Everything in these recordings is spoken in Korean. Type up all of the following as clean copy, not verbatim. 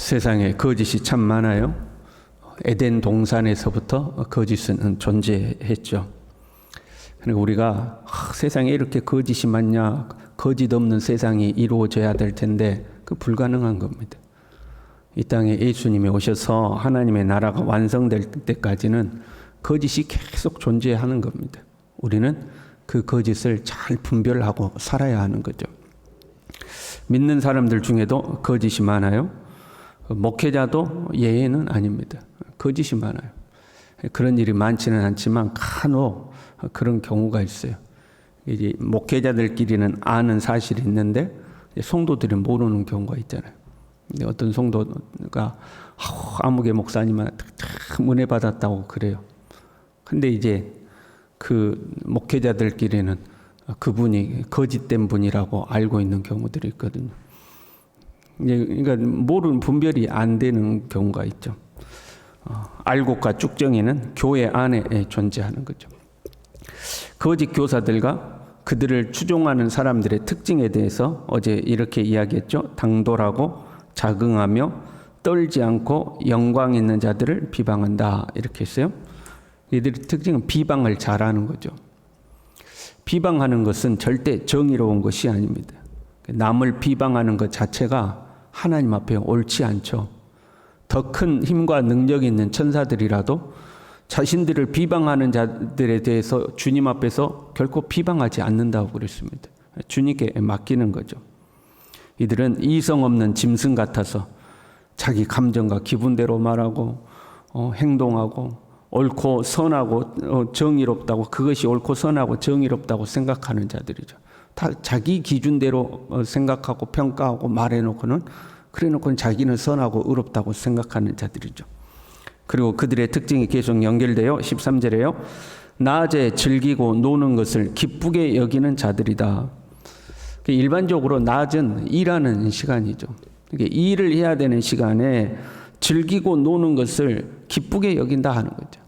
세상에 거짓이 참 많아요. 에덴 동산에서부터 거짓은 존재했죠. 그러니까 우리가 세상에 이렇게 거짓이 많냐, 거짓 없는 세상이 이루어져야 될 텐데 그 불가능한 겁니다. 이 땅에 예수님이 오셔서 하나님의 나라가 완성될 때까지는 거짓이 계속 존재하는 겁니다. 우리는 그 거짓을 잘 분별하고 살아야 하는 거죠. 믿는 사람들 중에도 거짓이 많아요. 목회자도 예외는 아닙니다. 거짓이 많아요. 그런 일이 많지는 않지만 간혹 그런 경우가 있어요. 이제 목회자들끼리는 아는 사실이 있는데 성도들이 모르는 경우가 있잖아요. 어떤 성도가 아무개 목사님한테 은혜 받았다고 그래요. 근데 이제 그 목회자들끼리는 그분이 거짓된 분이라고 알고 있는 경우들이 있거든요. 그러니까 모르는 분별이 안 되는 경우가 있죠. 알곡과 쭉정이는 교회 안에 존재하는 거죠. 거짓 교사들과 그들을 추종하는 사람들의 특징에 대해서 어제 이렇게 이야기했죠. 당돌하고 자긍하며 떨지 않고 영광 있는 자들을 비방한다 이렇게 했어요. 이들의 특징은 비방을 잘하는 거죠. 비방하는 것은 절대 정의로운 것이 아닙니다. 남을 비방하는 것 자체가 하나님 앞에 옳지 않죠. 더 큰 힘과 능력이 있는 천사들이라도 자신들을 비방하는 자들에 대해서 주님 앞에서 결코 비방하지 않는다고 그랬습니다. 주님께 맡기는 거죠. 이들은 이성 없는 짐승 같아서 자기 감정과 기분대로 말하고 행동하고 옳고 선하고 정의롭다고, 그것이 옳고 선하고 정의롭다고 생각하는 자들이죠. 다 자기 기준대로 생각하고 평가하고 말해놓고는, 그래놓고는 자기는 선하고 의롭다고 생각하는 자들이죠. 그리고 그들의 특징이 계속 연결돼요. 13절에요. 낮에 즐기고 노는 것을 기쁘게 여기는 자들이다. 일반적으로 낮은 일하는 시간이죠. 일을 해야 되는 시간에 즐기고 노는 것을 기쁘게 여긴다 하는 거죠.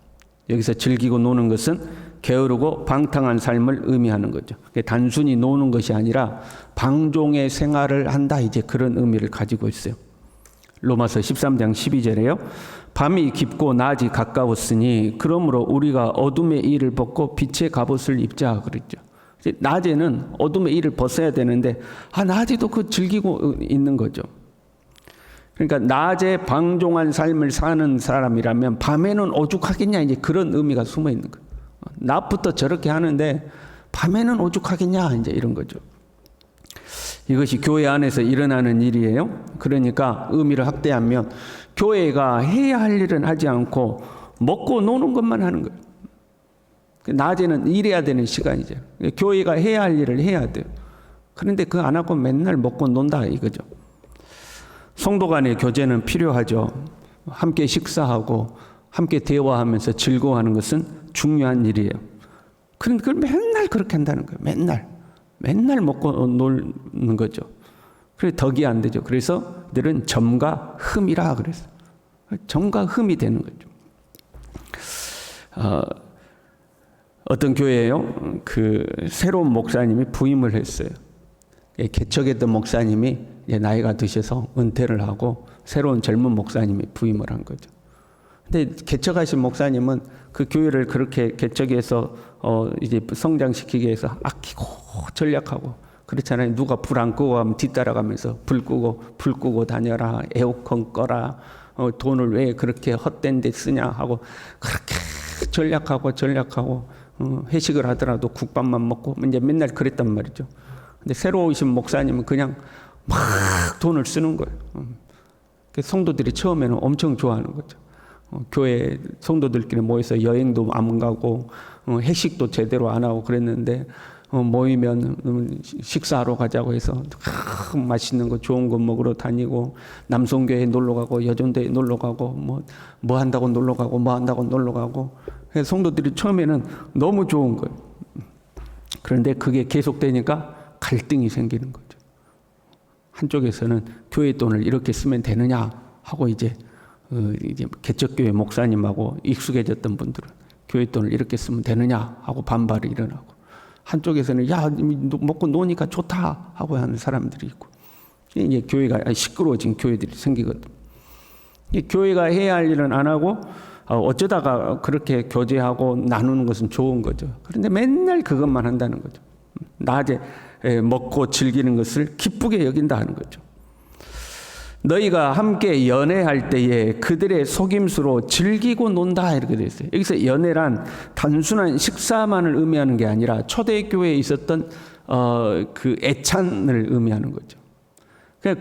여기서 즐기고 노는 것은 게으르고 방탕한 삶을 의미하는 거죠. 단순히 노는 것이 아니라 방종의 생활을 한다, 이제 그런 의미를 가지고 있어요. 로마서 13장 12절에요. 밤이 깊고 낮이 가까웠으니 그러므로 우리가 어둠의 일을 벗고 빛의 갑옷을 입자 그랬죠. 낮에는 어둠의 일을 벗어야 되는데 낮에도 그 즐기고 있는 거죠. 그러니까 낮에 방종한 삶을 사는 사람이라면 밤에는 오죽하겠냐, 이제 그런 의미가 숨어 있는 거예요. 낮부터 저렇게 하는데 밤에는 오죽하겠냐, 이제 이런 거죠. 이것이 교회 안에서 일어나는 일이에요. 그러니까 의미를 확대하면 교회가 해야 할 일은 하지 않고 먹고 노는 것만 하는 거예요. 낮에는 일해야 되는 시간이죠. 교회가 해야 할 일을 해야 돼요. 그런데 그거 안 하고 맨날 먹고 논다 이거죠. 성도 간의 교제는 필요하죠. 함께 식사하고 함께 대화하면서 즐거워하는 것은 중요한 일이에요. 그런데 그걸 맨날 그렇게 한다는 거예요. 맨날 먹고 놀는 거죠. 그래서 덕이 안 되죠. 그래서 늘은 점과 흠이라 그랬어요. 점과 흠이 되는 거죠. 어떤 교회에요, 그 새로운 목사님이 부임을 했어요. 개척했던 목사님이 이제 나이가 드셔서 은퇴를 하고 새로운 젊은 목사님이 부임을 한 거죠. 근데 개척하신 목사님은 그 교회를 그렇게 개척해서 이제 성장시키기 위해서 아끼고 전략하고 그렇잖아요. 누가 불 안 끄고 하면 뒤따라가면서 불 끄고 다녀라, 에어컨 꺼라, 돈을 왜 그렇게 헛된 데 쓰냐 하고 그렇게 전략하고 회식을 하더라도 국밥만 먹고 이제 맨날 그랬단 말이죠. 근데 새로 오신 목사님은 그냥 막 돈을 쓰는 거예요. 성도들이 처음에는 엄청 좋아하는 거죠. 교회 성도들끼리 모여서 여행도 안 가고 회식도 제대로 안 하고 그랬는데 모이면 식사하러 가자고 해서 맛있는 거 좋은 거 먹으러 다니고 남성교회 놀러 가고 여전대에 놀러 가고 뭐 한다고 놀러 가고 뭐 한다고 놀러 가고, 그래서 성도들이 처음에는 너무 좋은 거예요. 그런데 그게 계속되니까 갈등이 생기는 거죠. 한쪽에서는 교회 돈을 이렇게 쓰면 되느냐 하고 이제 개척교회 목사님하고 익숙해졌던 분들은 교회 돈을 이렇게 쓰면 되느냐 하고 반발이 일어나고, 한쪽에서는 야 먹고 노니까 좋다 하고 하는 사람들이 있고, 이제 교회가 시끄러워진 교회들이 생기거든. 이 교회가 해야 할 일은 안 하고 어쩌다가 그렇게 교제하고 나누는 것은 좋은 거죠. 그런데 맨날 그것만 한다는 거죠. 낮에 먹고 즐기는 것을 기쁘게 여긴다 하는 거죠. 너희가 함께 연애할 때에 그들의 속임수로 즐기고 논다 이렇게 되어 있어요. 여기서 연애란 단순한 식사만을 의미하는 게 아니라 초대교회에 있었던 그 애찬을 의미하는 거죠.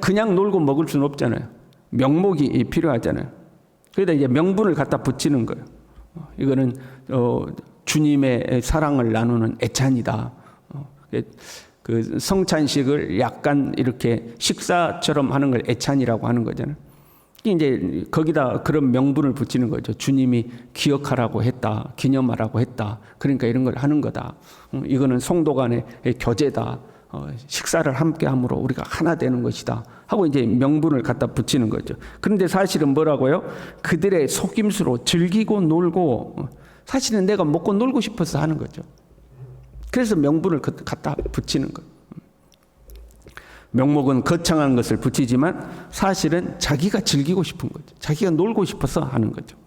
그냥 놀고 먹을 수는 없잖아요. 명목이 필요하잖아요. 그러다 이제 명분을 갖다 붙이는 거예요. 이거는 주님의 사랑을 나누는 애찬이다. 그 성찬식을 약간 이렇게 식사처럼 하는 걸 애찬이라고 하는 거잖아요. 이제 거기다 그런 명분을 붙이는 거죠. 주님이 기억하라고 했다, 기념하라고 했다. 그러니까 이런 걸 하는 거다. 이거는 성도 간의 교제다. 식사를 함께 함으로 우리가 하나 되는 것이다. 하고 이제 명분을 갖다 붙이는 거죠. 그런데 사실은 뭐라고요? 그들의 속임수로 즐기고 놀고, 사실은 내가 먹고 놀고 싶어서 하는 거죠. 그래서 명분을 갖다 붙이는 거예요. 명목은 거창한 것을 붙이지만 사실은 자기가 즐기고 싶은 거죠. 자기가 놀고 싶어서 하는 거죠.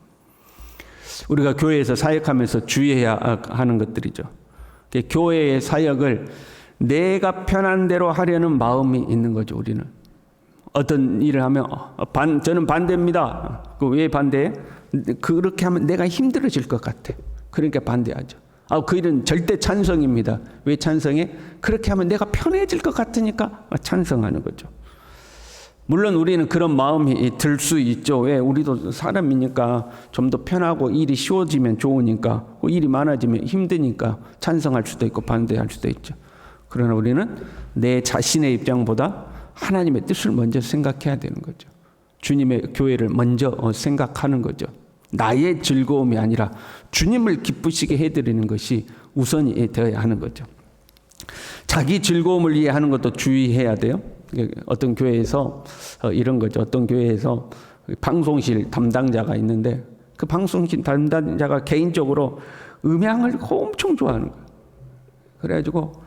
우리가 교회에서 사역하면서 주의해야 하는 것들이죠. 교회의 사역을 내가 편한 대로 하려는 마음이 있는 거죠. 우리는 어떤 일을 하면 저는 반대입니다. 왜 반대해? 그렇게 하면 내가 힘들어질 것 같아. 그러니까 반대하죠. 그 일은 절대 찬성입니다. 왜 찬성해? 그렇게 하면 내가 편해질 것 같으니까 찬성하는 거죠. 물론 우리는 그런 마음이 들 수 있죠. 왜? 우리도 사람이니까 좀 더 편하고 일이 쉬워지면 좋으니까, 일이 많아지면 힘드니까 찬성할 수도 있고 반대할 수도 있죠. 그러나 우리는 내 자신의 입장보다 하나님의 뜻을 먼저 생각해야 되는 거죠. 주님의 교회를 먼저 생각하는 거죠. 나의 즐거움이 아니라 주님을 기쁘시게 해드리는 것이 우선이 되어야 하는 거죠. 자기 즐거움을 위해 하는 것도 주의해야 돼요. 어떤 교회에서 이런 거죠. 어떤 교회에서 방송실 담당자가 있는데 그 방송실 담당자가 개인적으로 음향을 엄청 좋아하는 거예요. 그래가지고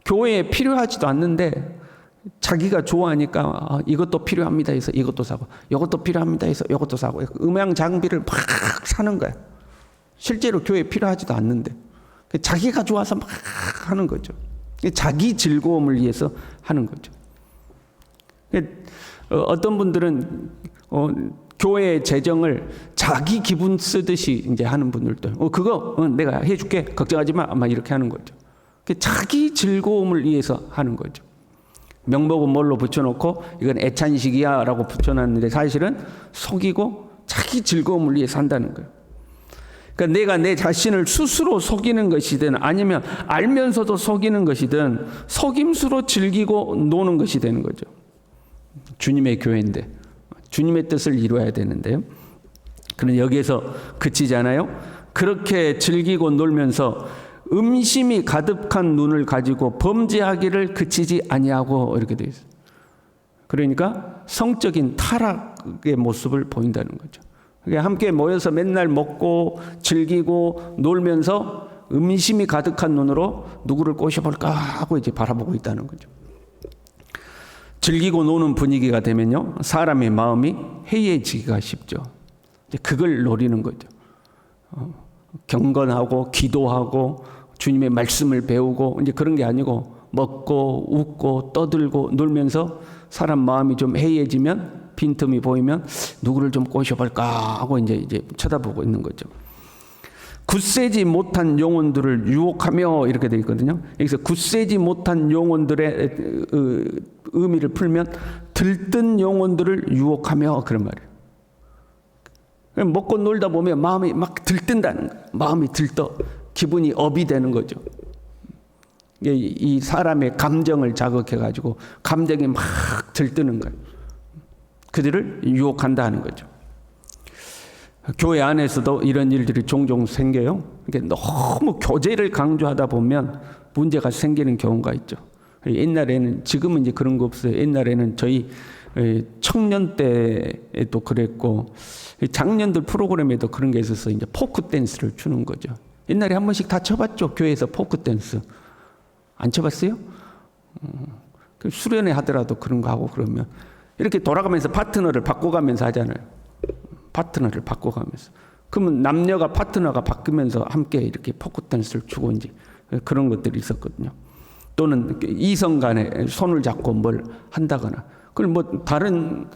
교회에 필요하지도 않는데 자기가 좋아하니까 이것도 필요합니다 해서 이것도 사고, 이것도 필요합니다 해서 이것도 사고, 음향 장비를 막 사는 거야. 실제로 교회에 필요하지도 않는데 자기가 좋아서 막 하는 거죠. 자기 즐거움을 위해서 하는 거죠. 어떤 분들은 교회의 재정을 자기 기분 쓰듯이 이제 하는 분들도 그거 내가 해줄게 걱정하지 마, 막 이렇게 하는 거죠. 자기 즐거움을 위해서 하는 거죠. 명목은 뭘로 붙여놓고 이건 애찬식이야 라고 붙여놨는데 사실은 속이고 자기 즐거움을 위해 산다는 거예요. 그러니까 내가 내 자신을 스스로 속이는 것이든 아니면 알면서도 속이는 것이든 속임수로 즐기고 노는 것이 되는 거죠. 주님의 교회인데 주님의 뜻을 이루어야 되는데요. 그런데 여기에서 그치지 않아요? 그렇게 즐기고 놀면서 음심이 가득한 눈을 가지고 범죄하기를 그치지 아니하고 이렇게 되어 있어요. 그러니까 성적인 타락의 모습을 보인다는 거죠. 함께 모여서 맨날 먹고 즐기고 놀면서 음심이 가득한 눈으로 누구를 꼬셔볼까 하고 이제 바라보고 있다는 거죠. 즐기고 노는 분위기가 되면요, 사람의 마음이 해이해지기가 쉽죠. 이제 그걸 노리는 거죠. 경건하고 기도하고 주님의 말씀을 배우고 이제 그런 게 아니고 먹고 웃고 떠들고 놀면서 사람 마음이 좀 해이해지면 빈틈이 보이면 누구를 좀 꼬셔볼까 하고 이제 쳐다보고 있는 거죠. 굳세지 못한 영혼들을 유혹하며 이렇게 되어 있거든요. 여기서 굳세지 못한 영혼들의 의미를 풀면 들뜬 영혼들을 유혹하며 그런 말이에요. 먹고 놀다 보면 마음이 막 들뜬다는 거예요. 마음이 들떠 기분이 업이 되는 거죠. 이 사람의 감정을 자극해가지고 감정이 막 들뜨는 거예요. 그들을 유혹한다 하는 거죠. 교회 안에서도 이런 일들이 종종 생겨요. 너무 교제를 강조하다 보면 문제가 생기는 경우가 있죠. 옛날에는, 지금은 이제 그런 거 없어요. 옛날에는 저희 청년 때에도 그랬고 장년들 프로그램에도 그런 게 있어서 이제 포크 댄스를 추는 거죠. 옛날에 한 번씩 다 쳐봤죠. 교회에서 포크 댄스 안 쳐봤어요? 수련회 하더라도 그런 거 하고 그러면 이렇게 돌아가면서 파트너를 바꿔가면서 하잖아요. 파트너를 바꿔가면서. 그러면 남녀가 파트너가 바뀌면서 함께 이렇게 포크 댄스를 추고 이제 그런 것들이 있었거든요. 또는 이성 간에 손을 잡고 뭘 한다거나. 그걸 뭐 다른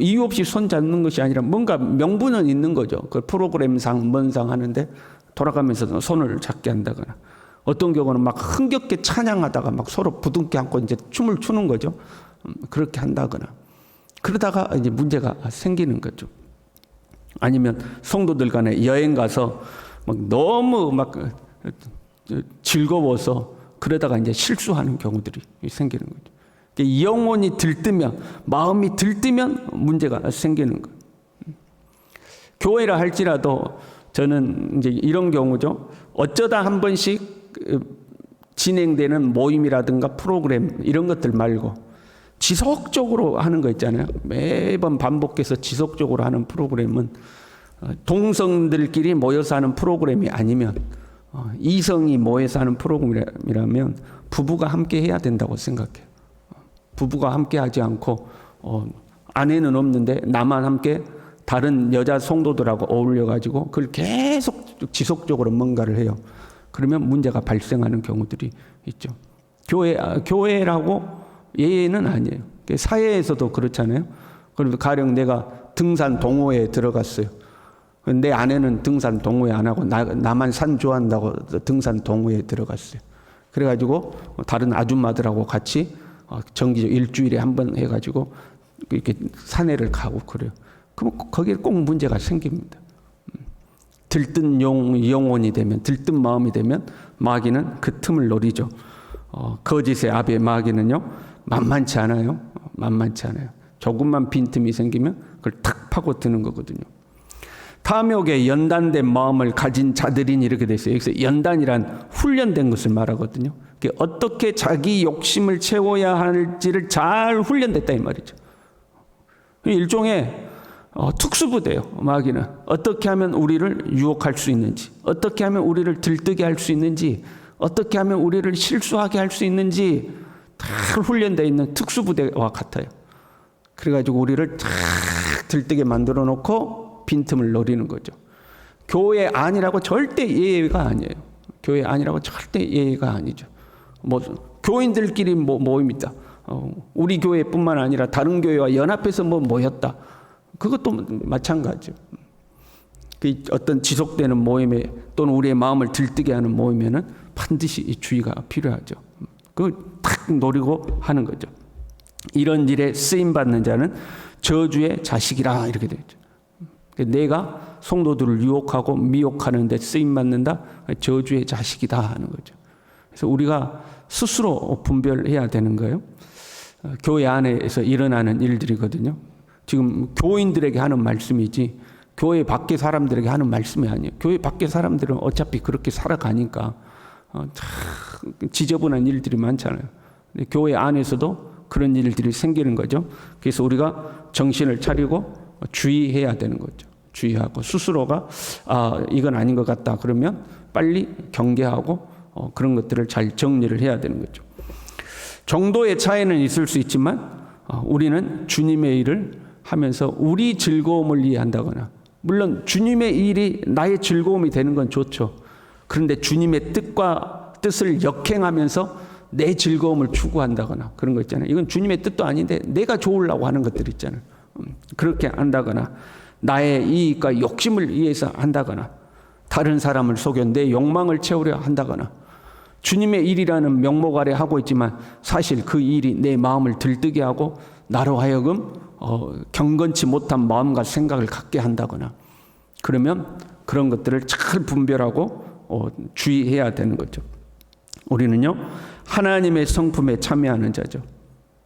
이유 없이 손 잡는 것이 아니라 뭔가 명분은 있는 거죠. 그 프로그램상 뭔상 하는데 돌아가면서 손을 잡게 한다거나. 어떤 경우는 막 흥겹게 찬양하다가 막 서로 부둥켜 안고 이제 춤을 추는 거죠. 그렇게 한다거나. 그러다가 이제 문제가 생기는 거죠. 아니면 성도들 간에 여행 가서 막 너무 막 즐거워서 그러다가 이제 실수하는 경우들이 생기는 거죠. 영혼이 들뜨면, 마음이 들뜨면 문제가 생기는 거예요. 교회라 할지라도 저는 이제 이런 경우죠. 어쩌다 한 번씩 진행되는 모임이라든가 프로그램 이런 것들 말고 지속적으로 하는 거 있잖아요. 매번 반복해서 지속적으로 하는 프로그램은 동성들끼리 모여서 하는 프로그램이 아니면 이성이 모여서 하는 프로그램이라면 부부가 함께 해야 된다고 생각해요. 부부가 함께 하지 않고 아내는 없는데 나만 함께 다른 여자 성도들하고 어울려 가지고 그걸 계속 지속적으로 뭔가를 해요. 그러면 문제가 발생하는 경우들이 있죠. 교회라고 예외는 아니에요. 사회에서도 그렇잖아요. 그래서 가령 내가 등산 동호회에 들어갔어요. 내 아내는 등산 동호회 안 하고 나만 산 좋아한다고 등산 동호회에 들어갔어요. 그래가지고 다른 아줌마들하고 같이 정기적 일주일에 한 번 해가지고 이렇게 산에를 가고 그래요. 그럼 거기에 꼭 문제가 생깁니다. 들뜬 영혼이 되면, 들뜬 마음이 되면 마귀는 그 틈을 노리죠. 거짓의 아베 마귀는요, 만만치 않아요. 만만치 않아요. 조금만 빈틈이 생기면 그걸 탁 파고드는 거거든요. 탐욕에 연단된 마음을 가진 자들이니 이렇게 돼 있어요. 여기서 연단이란 훈련된 것을 말하거든요. 어떻게 자기 욕심을 채워야 할지를 잘 훈련됐다 이 말이죠. 일종의 특수부대요. 마귀는 어떻게 하면 우리를 유혹할 수 있는지, 어떻게 하면 우리를 들뜨게 할 수 있는지, 어떻게 하면 우리를 실수하게 할 수 있는지 다 훈련되어 있는 특수부대와 같아요. 그래가지고 우리를 다 들뜨게 만들어 놓고 빈틈을 노리는 거죠. 교회 아니라고 절대 예외가 아니에요. 교회 아니라고 절대 예외가 아니죠. 뭐 교인들끼리 모입니다. 우리 교회뿐만 아니라 다른 교회와 연합해서 모였다. 그것도 마찬가지죠. 그 어떤 지속되는 모임에 또는 우리의 마음을 들뜨게 하는 모임에는 반드시 주의가 필요하죠. 그걸 탁 노리고 하는 거죠. 이런 일에 쓰임 받는 자는 저주의 자식이라 이렇게 되어 있죠. 내가 성도들을 유혹하고 미혹하는 데 쓰임 받는다. 저주의 자식이다 하는 거죠. 그래서 우리가 스스로 분별해야 되는 거예요. 교회 안에서 일어나는 일들이거든요. 지금 교인들에게 하는 말씀이지 교회 밖의 사람들에게 하는 말씀이 아니에요. 교회 밖의 사람들은 어차피 그렇게 살아가니까 지저분한 일들이 많잖아요. 근데 교회 안에서도 그런 일들이 생기는 거죠. 그래서 우리가 정신을 차리고 주의해야 되는 거죠. 주의하고 스스로가 이건 아닌 것 같다 그러면 빨리 경계하고 그런 것들을 잘 정리를 해야 되는 거죠. 정도의 차이는 있을 수 있지만 우리는 주님의 일을 하면서 우리 즐거움을 이해한다거나, 물론 주님의 일이 나의 즐거움이 되는 건 좋죠. 그런데 주님의 뜻을 역행하면서 내 즐거움을 추구한다거나 그런 거 있잖아요. 이건 주님의 뜻도 아닌데 내가 좋으려고 하는 것들 있잖아요. 그렇게 한다거나 나의 이익과 욕심을 위해서 한다거나 다른 사람을 속여 내 욕망을 채우려 한다거나 주님의 일이라는 명목 아래 하고 있지만 사실 그 일이 내 마음을 들뜨게 하고 나로 하여금 경건치 못한 마음과 생각을 갖게 한다거나 그러면 그런 것들을 잘 분별하고 주의해야 되는 거죠. 우리는요 하나님의 성품에 참여하는 자죠.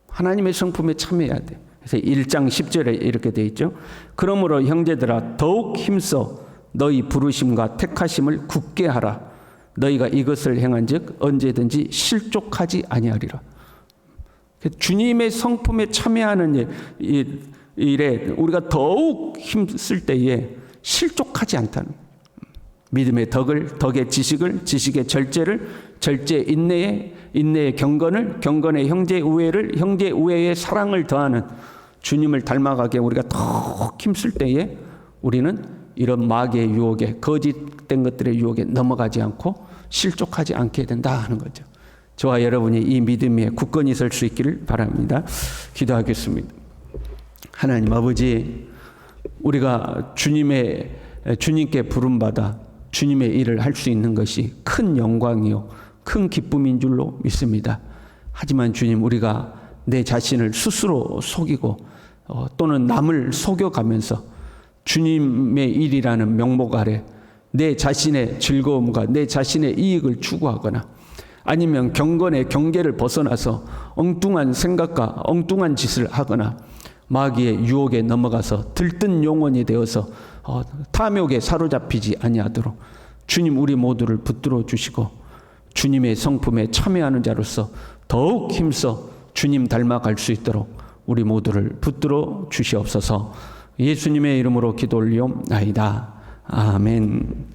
하나님의 성품에 참여해야 돼. 그래서 1장 10절에 이렇게 돼 있죠. 그러므로 형제들아 더욱 힘써 너희 부르심과 택하심을 굳게 하라. 너희가 이것을 행한즉 언제든지 실족하지 아니하리라. 주님의 성품에 참여하는 일에 우리가 더욱 힘쓸 때에 실족하지 않다는, 믿음의 덕의 지식을, 지식의 절제를, 절제 인내의 경건을, 경건의 형제 우애를, 형제 우애의 사랑을 더하는 주님을 닮아가게 우리가 더욱 힘쓸 때에 우리는 이런 마귀의 유혹에, 거짓된 것들의 유혹에 넘어가지 않고 실족하지 않게 된다 하는 거죠. 저와 여러분이 이 믿음에 굳건히 설 수 있기를 바랍니다. 기도하겠습니다. 하나님 아버지, 우리가 주님께 부름받아 주님의 일을 할 수 있는 것이 큰 영광이요 큰 기쁨인 줄로 믿습니다. 하지만 주님, 우리가 내 자신을 스스로 속이고 또는 남을 속여가면서 주님의 일이라는 명목 아래 내 자신의 즐거움과 내 자신의 이익을 추구하거나 아니면 경건의 경계를 벗어나서 엉뚱한 생각과 엉뚱한 짓을 하거나 마귀의 유혹에 넘어가서 들뜬 영혼이 되어서 탐욕에 사로잡히지 아니하도록 주님 우리 모두를 붙들어 주시고 주님의 성품에 참여하는 자로서 더욱 힘써 주님 닮아갈 수 있도록 우리 모두를 붙들어 주시옵소서. 예수님의 이름으로 기도 올리옵나이다. 아멘.